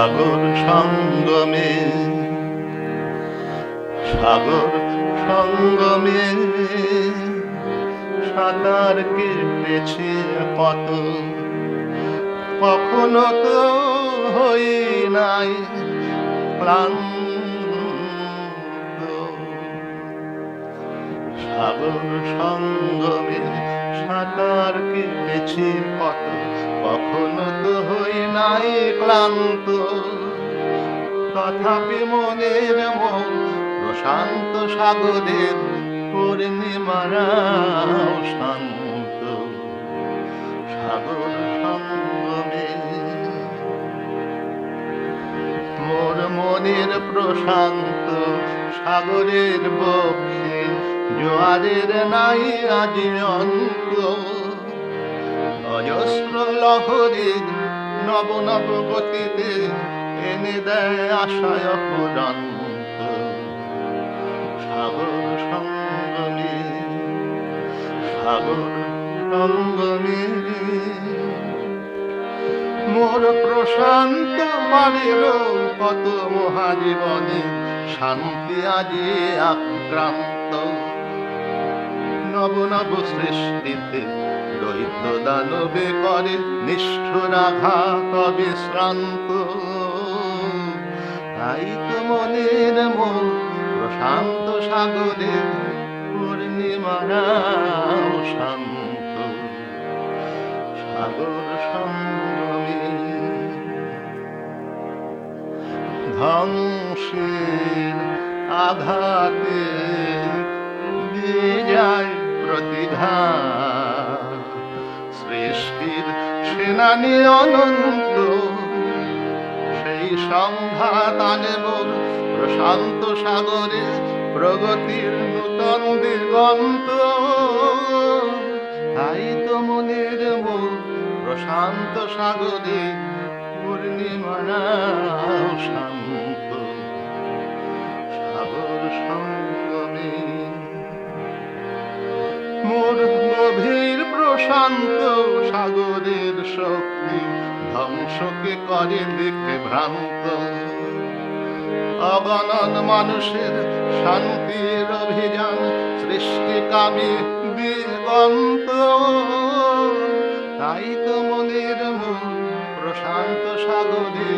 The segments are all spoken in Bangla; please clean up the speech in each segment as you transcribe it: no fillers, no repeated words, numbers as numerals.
সাগর সঙ্গমে, সাগর সঙ্গমে সাঁতার কেটেছি কত, কখনো তো হই নাই ক্লান্ত। সাগর সঙ্গমে সাঁতার কেটেছি কত, কখনো তো হই নাই ক্লান্ত। তথাপি মনের মন প্রশান্ত সাগরের পূর্ণিমারাও শান্ত। সাগর সঙ্গমে মোর মনের প্রশান্ত সাগরের বক্ষে জোয়ারের নাই আজি অন্ত। অজস্র লহরীর নব নব গতিতে এনে দেয় আশায় অফুরন্ত। সাগর সঙ্গমে, সাগর সঙ্গমে মোর প্রশান্ত মানের কত মহাজীবনে শান্তি আজি আক্রান্ত। নব নব সৃষ্টিতে দৈত্য দানবে করে নিষ্ঠুর আঘাত অবিশ্রান্ত। তাই তো মনের মন প্রশান্ত সাগরে পূর্ণিমারাও শান্ত। সাগর সঙ্গমে ধ্বংসের আঘাতে দিয়ে যায় প্রতিঘাত। সৃষ্টির সেনানী অনন্ত সেই সংঘাত আনেব প্রশান্ত সাগরে প্রগতির নূতন দিগন্ত। তাই তো মনের মন প্রশান্ত সাগরে পূর্ণিমারাও শান্ত। সাগর সঙ্গমে মোর গভীর প্রশান্ত সাগরের শক্তি ধ্বংসকে করে দেখে ভ্রান্ত। অগণন মানুষের শান্তির অভিযান সৃষ্টিকামী দিগন্ত। তাই তো মনের মন প্রশান্ত সাগরে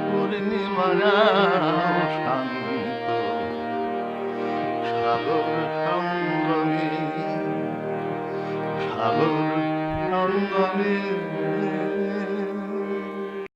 পূর্ণিমারাও শান্ত। সাগর সঙ্গমে, সাগর সঙ্গমে।